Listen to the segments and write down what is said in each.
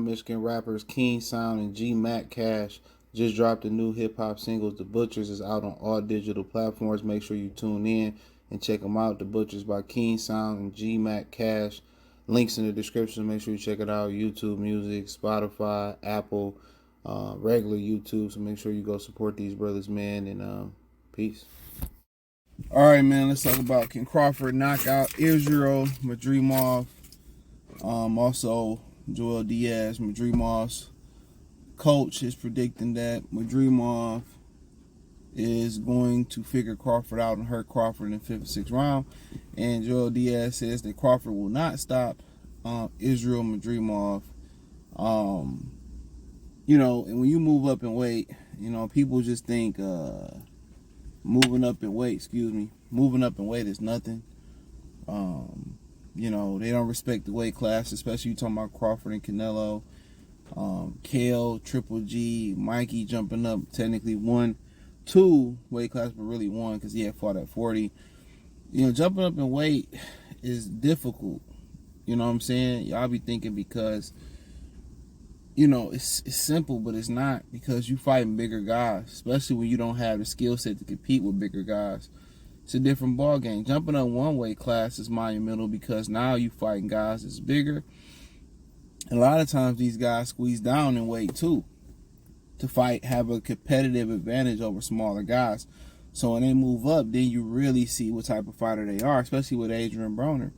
Michigan rappers King Sound and G Mac Cash just dropped a new hip hop single. The Butchers is out on all digital platforms. Make sure you tune in and check them out. The Butchers by King Sound and G Mac Cash. Links in the description. Make sure you check it out. YouTube Music, Spotify, Apple, regular YouTube. So make sure you go support these brothers, man. And peace. All right, man. Let's talk about can Crawford knock out Israil, Madrimov. Also, Joel Diaz, Madrimov's coach, is predicting that Madrimov is going to figure Crawford out and hurt Crawford in the 5th or 6th round. And Joel Diaz says that Crawford will not stop Israil Madrimov. And when you move up in weight, people just think moving up in weight is nothing. They don't respect the weight class, especially you talking about Crawford and Canelo. Kale, Triple G, Mikey jumping up technically 1-2 weight class, but really 1 because he had fought at 40. Jumping up in weight is difficult. You know what I'm saying? Y'all be thinking because, it's simple, but it's not, because you fighting bigger guys, especially when you don't have the skill set to compete with bigger guys. It's a different ball game. Jumping up one weight class is monumental because now you fighting guys that's bigger. A lot of times these guys squeeze down in weight too to have a competitive advantage over smaller guys. So when they move up, then you really see what type of fighter they are, especially with Adrian Broner.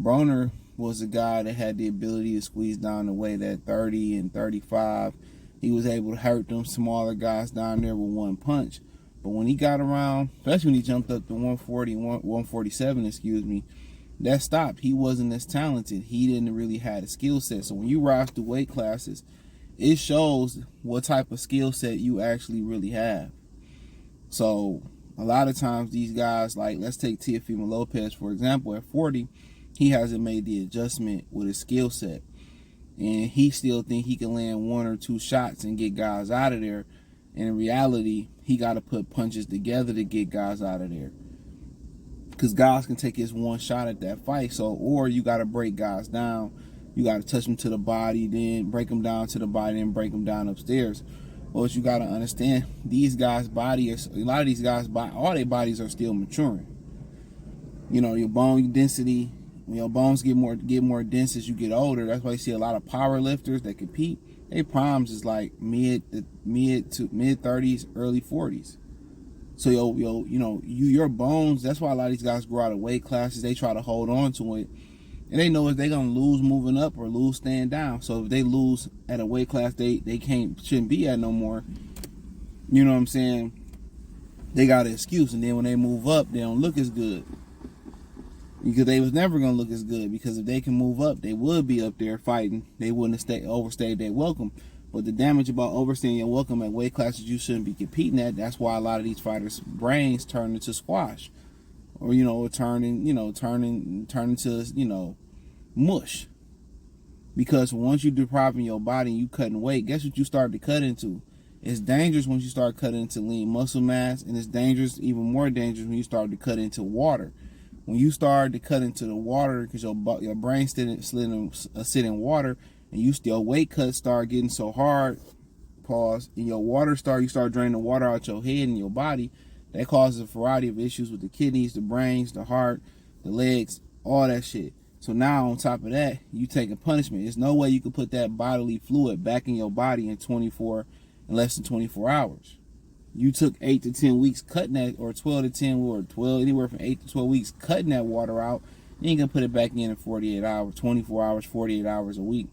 Broner was a guy that had the ability to squeeze down the weight at 30 and 35. He was able to hurt them smaller guys down there with one punch. But when he got around, especially when he jumped up to 147, that stopped. He wasn't as talented. He didn't really have a skill set. So when you rise through weight classes, it shows what type of skill set you actually really have. So a lot of times these guys, like let's take Teofimo Lopez, for example, at 40, he hasn't made the adjustment with his skill set. And he still think he can land 1 or 2 shots and get guys out of there. And in reality, he got to put punches together to get guys out of there. Because guys can take his one shot at that fight. So, or you got to break guys down. You got to touch them to the body, then break them down to the body, then break them down upstairs. Well, what you got to understand, these guys' bodies, a lot of these guys, all their bodies are still maturing. Your bone density, your bones get more dense as you get older. That's why you see a lot of power lifters that compete. Their primes is like mid 30s, early 40s. So your bones. That's why a lot of these guys grow out of weight classes. They try to hold on to it, and they know if they're gonna lose moving up or lose staying down. So if they lose at a weight class they shouldn't be at no more, you know what I'm saying? They got an excuse, and then when they move up, they don't look as good. Because they was never going to look as good, because if they can move up, they would be up there fighting. They wouldn't have overstayed their welcome. But the damage about overstaying your welcome at weight classes you shouldn't be competing at, that's why a lot of these fighters' brains turn into squash. Or, turn into, mush. Because once you depriving your body and you cutting weight, guess what you start to cut into? It's dangerous once you start cutting into lean muscle mass, and it's dangerous, even more dangerous, when you start to cut into water. When you start to cut into the water, because your brain sit in water, and your weight cuts start getting so hard, and you start draining the water out your head and your body, that causes a variety of issues with the kidneys, the brains, the heart, the legs, all that shit. So now on top of that, you take a punishment. There's no way you can put that bodily fluid back in your body in less than 24 hours. You took 8 to 10 weeks cutting that, or 12 to 10, or 12, anywhere from 8 to 12 weeks cutting that water out. You ain't gonna put it back in 48 hours, 24 hours, 48 hours a week.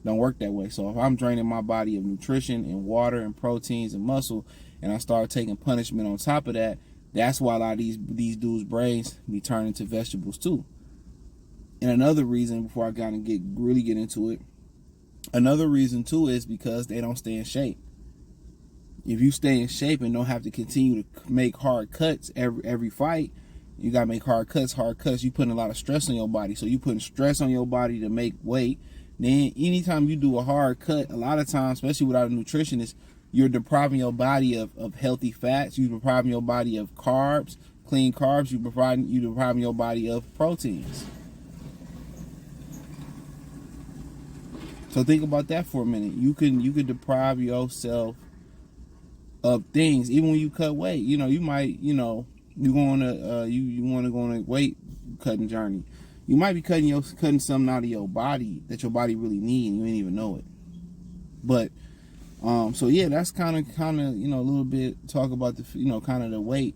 Don't work that way. So if I'm draining my body of nutrition and water and proteins and muscle, and I start taking punishment on top of that, that's why a lot of these dudes' brains be turning to vegetables too. And another reason, before I really get into it, another reason too is because they don't stay in shape. If you stay in shape and don't have to continue to make hard cuts every fight, you got to make hard cuts. You putting a lot of stress on your body. So you putting stress on your body to make weight. Then anytime you do a hard cut, a lot of times, especially without a nutritionist, you're depriving your body of healthy fats. You're depriving your body of carbs, clean carbs. You're depriving your body of proteins. So think about that for a minute. You could deprive yourself of things, even when you cut weight. You might, you going to you want to go on a weight cutting journey. You might be cutting something out of your body that your body really needs, and you ain't even know it. But so yeah, that's kind of a little bit talk about the kind of the weight.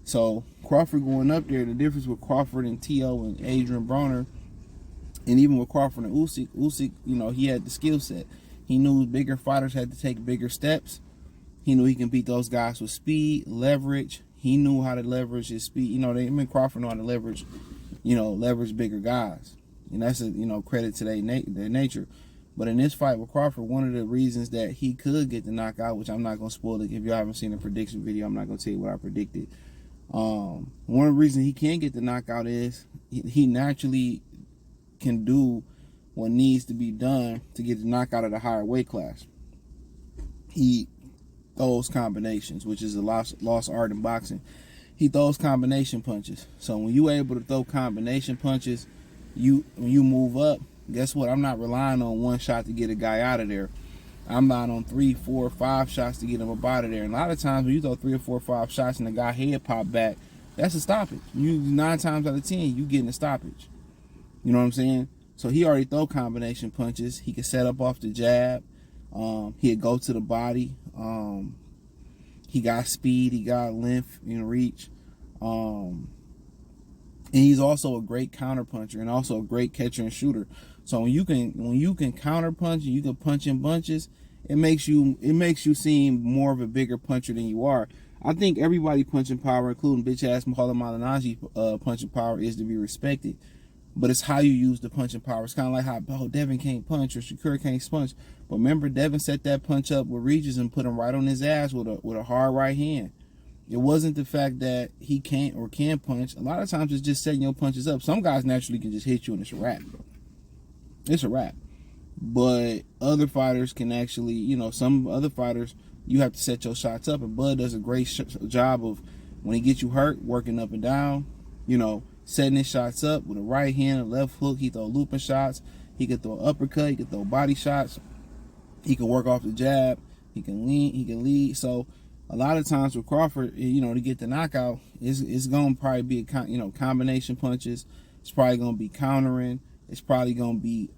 So Crawford going up there, the difference with Crawford and T.O. and Adrian Broner, and even with Crawford and Usyk, he had the skill set. He knew bigger fighters had to take bigger steps. He knew he can beat those guys with speed, leverage. He knew how to leverage his speed. Crawford knew how to leverage bigger guys, and that's a credit to their nature. But in this fight with Crawford, one of the reasons that he could get the knockout, which I'm not gonna spoil it if y'all haven't seen the prediction video, I'm not gonna tell you what I predicted. One of the reasons he can get the knockout is he naturally can do what needs to be done to get the knockout at a higher weight class. He throws combinations, which is a lost art in boxing. He throws combination punches. So when you're able to throw combination punches, when you move up, guess what? I'm not relying on one shot to get a guy out of there. I'm relying on 3, 4, 5 shots to get him up out of there. And a lot of times when you throw 3 or 4 or 5 shots and the guy head pop back, that's a stoppage. 9 times out of 10, you getting a stoppage. You know what I'm saying? So he already throw combination punches. He can set up off the jab. He'd go to the body. He got speed. He got length and reach. And he's also a great counter puncher and also a great catcher and shooter. So when you can counter punch and you can punch in bunches, it makes you seem more of a bigger puncher than you are. I think everybody punching power, including bitch ass Mahala Malignaggi punching power, is to be respected. But it's how you use the punching power. It's kind of like how Devin can't punch or Shakur can't punch. But remember, Devin set that punch up with Regis and put him right on his ass with a hard right hand. It wasn't the fact that he can't or can punch. A lot of times it's just setting your punches up. Some guys naturally can just hit you and it's a wrap. It's a wrap. But other fighters can actually, some other fighters, you have to set your shots up. And Bud does a great job of, when he gets you hurt, working up and down, setting his shots up with a right hand, a left hook. He throw looping shots. He can throw uppercut. He can throw body shots. He can work off the jab. He can lean. He can lead. So a lot of times with Crawford, to get the knockout, it's going to probably be combination punches. It's probably going to be countering. It's probably going to be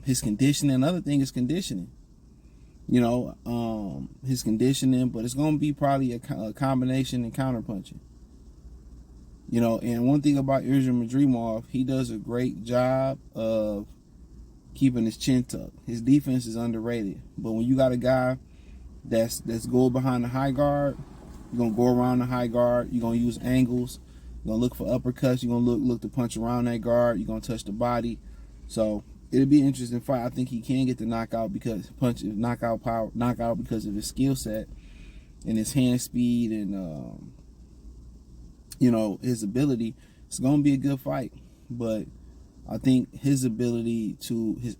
his conditioning. Another thing is conditioning. His conditioning, but it's going to be probably a combination and counter punching. And one thing about Israil Madrimov, he does a great job of keeping his chin tucked. His defense is underrated. But when you got a guy that's go behind the high guard, you're going to go around the high guard. You're going to use angles. You're going to look for uppercuts. You're going to look to punch around that guard. You're going to touch the body. So it'll be an interesting fight. I think he can get the knockout because of his skill set and his hand speed and his ability. It's going to be a good fight. But I think his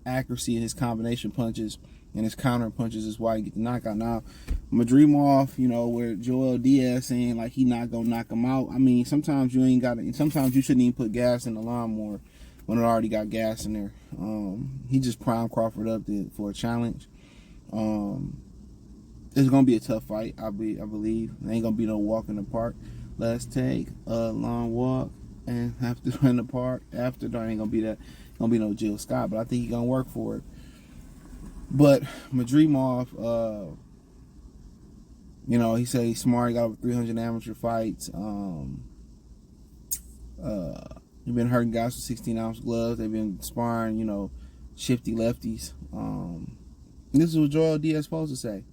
accuracy and his combination punches and his counter punches is why he get the knockout. Now, Madrimov, where Joel Diaz saying like he not gonna knock him out. I mean, sometimes you shouldn't even put gas in the lawnmower when it already got gas in there. He just primed Crawford up for a challenge. It's gonna be a tough fight. I believe it ain't gonna be no walk in the park. Let's take a long walk and have to run the park after. There ain't gonna be no Jill Scott, but I think he's gonna work for it. But Madrimov, he said he's smart. He got over 300 amateur fights. He's been hurting guys with 16-ounce gloves. They've been sparring, shifty lefties. This is what Joel Diaz is supposed to say.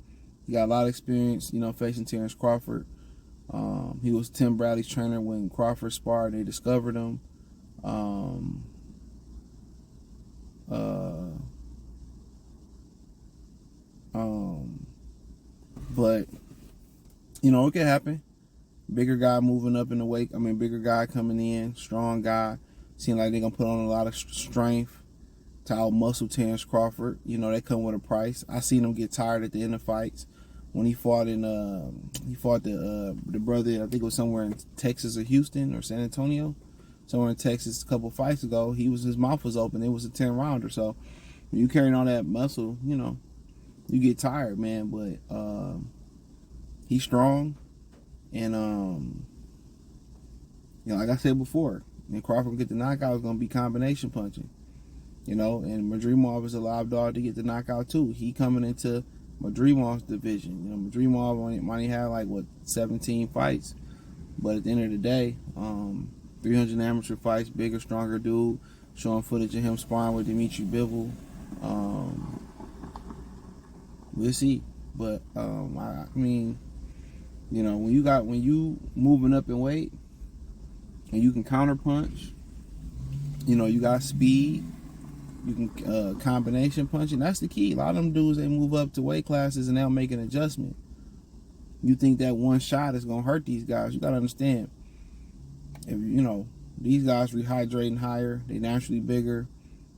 He got a lot of experience, facing Terence Crawford. He was Tim Bradley's trainer when Crawford sparred. They discovered him. But it can happen. Bigger guy moving up in the weight. Bigger guy coming in, strong guy. Seems like they're gonna put on a lot of strength to out-muscle Terence Crawford. They come with a price. I seen him get tired at the end of fights. When he fought the brother, I think it was somewhere in Texas or Houston or San Antonio, somewhere in Texas a couple fights ago. His mouth was open. It was a 10-rounder. So when you carrying all that muscle, you know, you get tired, man. But he's strong, and you know, like I said before, when Crawford get the knockout, it's gonna be combination punching. You know, and Madrimov is a live dog to get the knockout too. He coming into Madrimov's division. You know, Madrimov might have like 17 fights, but at the end of the day, 300 amateur fights, bigger, stronger dude. Showing footage of him sparring with Dimitri Bivol. We'll see, but I mean, you know, when you moving up in weight and you can counter punch, you know, you got speed. You can combination punching. That's the key. A lot of them dudes, they move up to weight classes and they'll make an adjustment. You think that one shot is gonna hurt these guys? You gotta understand. If you know these guys rehydrating higher, they naturally bigger,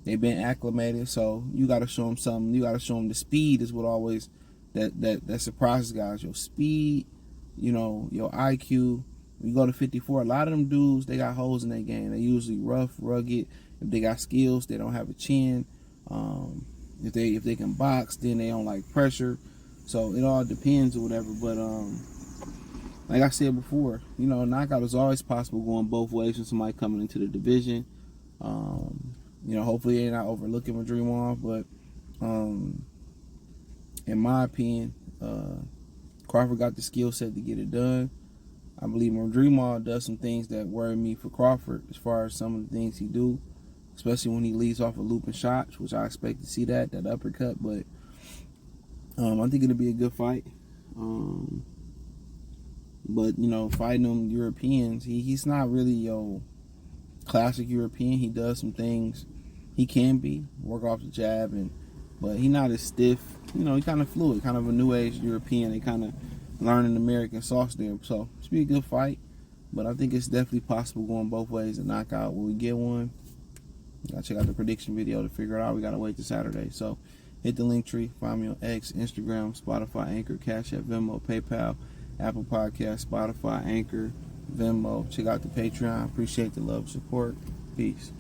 they've been acclimated. So you gotta show them something. You gotta show them the speed is what always that surprises guys. Your speed, you know, your IQ. When you go to 54, a lot of them dudes, they got holes in their game. They usually rough, rugged. If they got skills, they don't have a chin. If they can box, then they don't like pressure. So it all depends or whatever. But like I said before, you know, knockout is always possible going both ways when somebody coming into the division. You know, hopefully they're not overlooking Madrimov, but in my opinion, Crawford got the skill set to get it done. I believe Madrimov does some things that worry me for Crawford as far as some of the things he do, especially when he leads off of looping shots, which I expect to see that uppercut. But I think it'll be a good fight. But, you know, fighting them Europeans, he's not really your classic European. He does some things he can be, work off the jab, but he's not as stiff. You know, he kind of fluid, kind of a new age European. They kind of learning American sauce there. So it's be a good fight, but I think it's definitely possible going both ways and knockout. Will we get one? Gotta check out the prediction video to figure it out. We gotta wait till Saturday. So hit the link tree, find me on X, Instagram, Spotify, Anchor, Cash App, Venmo, PayPal, Apple Podcast, Spotify, Anchor, Venmo. Check out the Patreon. Appreciate the love and support. Peace.